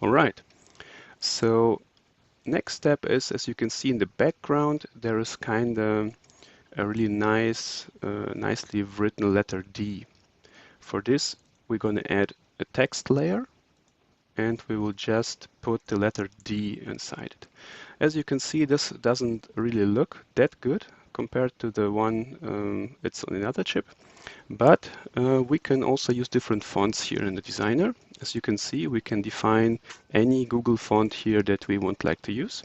All right, so next step is, as you can see in the background, there is kind of a really nicely written letter D. For this, we're going to add a text layer, and we will just put the letter D inside it. As you can see, this doesn't really look that good compared to the one it's on another chip, but we can also use different fonts here in the designer. As you can see, we can define any Google font here that we would like to use.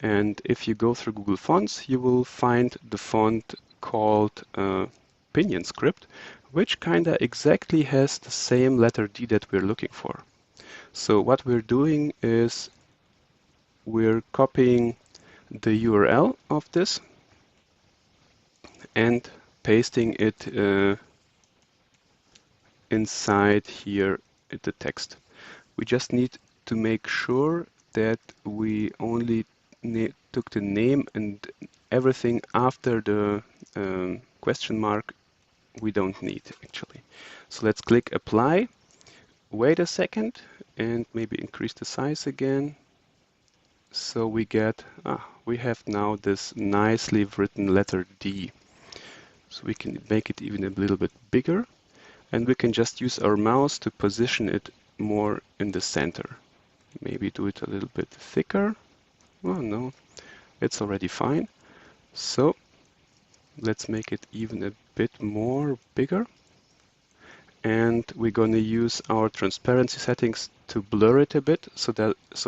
And if you go through Google Fonts, you will find the font called Pinion Script, which kind of exactly has the same letter D that we're looking for. So what we're doing is we're copying the URL of this and pasting it inside here in the text. We just need to make sure that we only took the name, and everything after the question mark we don't need actually. So let's click apply, wait a second, and maybe increase the size again. So we have now this nicely written letter D. So we can make it even a little bit bigger, and we can just use our mouse to position it more in the center. Maybe do it a little bit thicker. Oh no, it's already fine. So let's make it even a bit more bigger. And we're going to use our transparency settings to blur it a bit so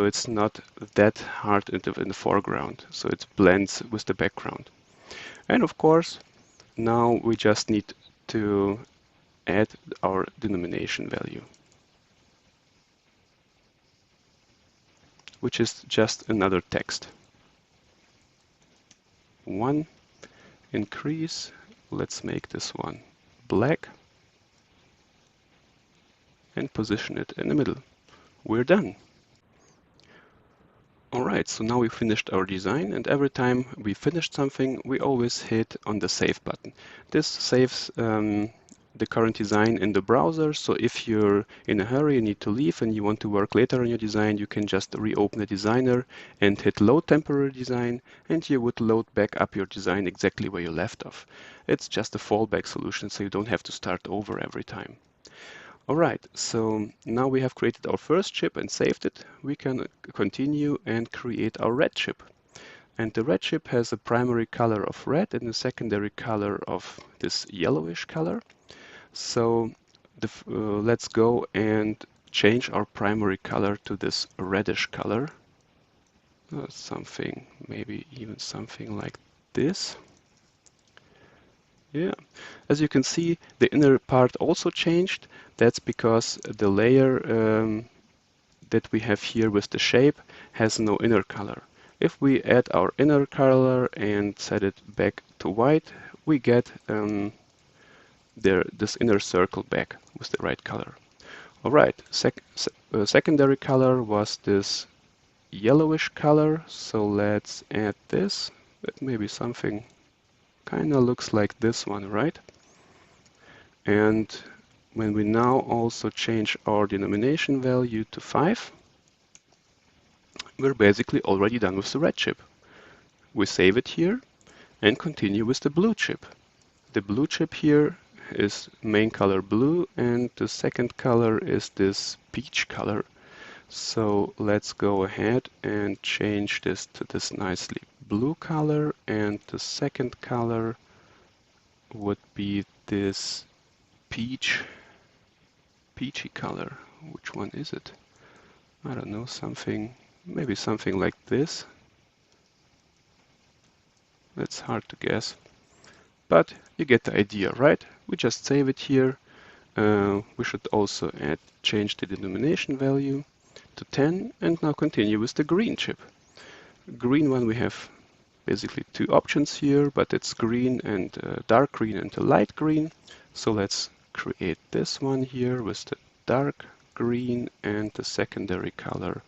it's not that hard in the foreground, so it blends with the background. And of course, now we just need to add our denomination value, which is just another text. 1, increase, let's make this one black, and position it in the middle. We're done. Alright, so now we finished our design, and every time we finished something, we always hit on the Save button. This saves the current design in the browser, so if you're in a hurry, you need to leave, and you want to work later on your design, you can just reopen the designer and hit Load Temporary Design, and you would load back up your design exactly where you left off. It's just a fallback solution, so you don't have to start over every time. Alright, so now we have created our first chip and saved it. We can continue and create our red chip. And the red chip has a primary color of red and a secondary color of this yellowish color. So let's go and change our primary color to this reddish color. Maybe even something like this. Yeah, as you can see, the inner part also changed. That's because the layer that we have here with the shape has no inner color. If we add our inner color and set it back to white, we get this inner circle back with the right color. Alright, secondary color was this yellowish color, so let's add this. That maybe something kind of looks like this one, right? And when we now also change our denomination value to 5, we're basically already done with the red chip. We save it here and continue with the blue chip. The blue chip here is main color blue, and the second color is this peach color. So let's go ahead and change this to this nicely blue color, and the second color would be this peachy color. Which one is it? I don't know, maybe something like this. That's hard to guess, but you get the idea, right? We just save it here. We should also change the denomination value to 10, and now continue with the green chip. Green one, we have basically two options here, but it's green and dark green and a light green. So let's create this one here with the dark green and the secondary color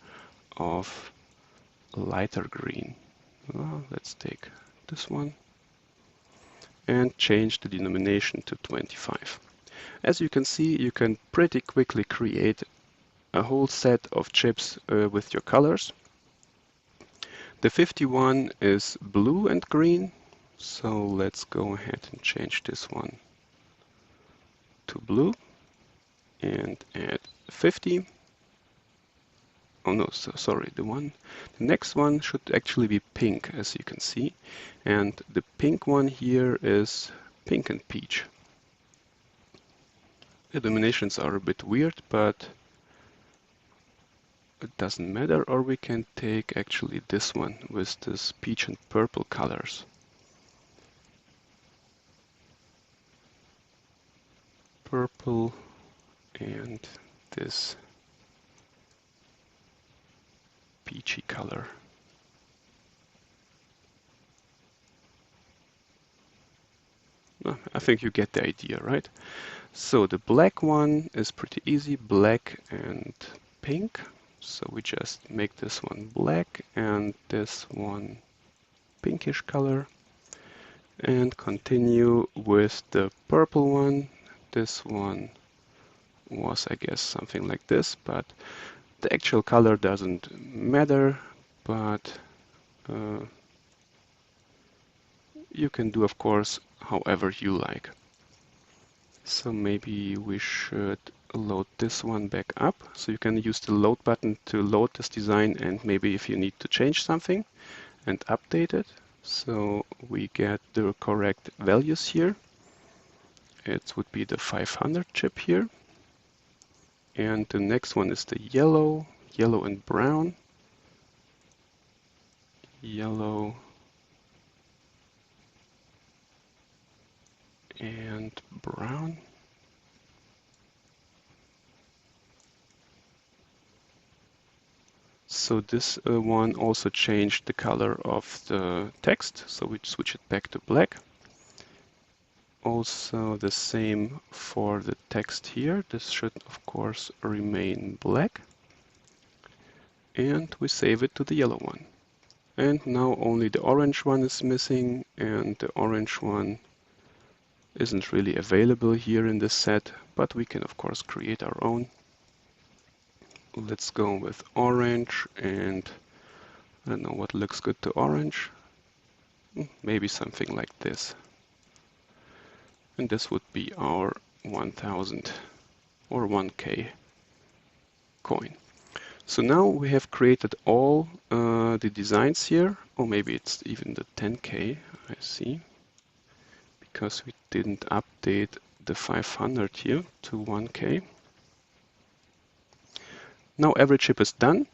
of lighter green. Well, let's take this one and change the denomination to 25. As you can see, you can pretty quickly create a whole set of chips with your colors. The 51 is blue and green, so let's go ahead and change this one to blue and add 50. Oh no, so sorry, the next one should actually be pink, as you can see. And the pink one here is pink and peach. The denominations are a bit weird, but it doesn't matter, or we can take actually this one with this peach and purple colors. Purple and this peachy color. I think you get the idea, right? So the black one is pretty easy, black and pink. So we just make this one black and this one pinkish color. And continue with the purple one. This one was, I guess, something like this, but the actual color doesn't matter, but you can do, of course, however you like. So maybe we should load this one back up. So you can use the load button to load this design, and maybe if you need to change something and update it. So we get the correct values here. It would be the 500 chip here. And the next one is the yellow, yellow and brown. Yellow and brown. So this one also changed the color of the text, so we switch it back to black. Also the same for the text here. This should of course remain black. And we save it to the yellow one. And now only the orange one is missing, and the orange one isn't really available here in this set, but we can of course create our own. Let's go with orange, and I don't know what looks good to orange. Maybe something like this. And this would be our 1000 or 1K coin. So now we have created all the designs here, or maybe it's even the 10K, I see, because we didn't update the 500 here to 1K. Now every chip is done.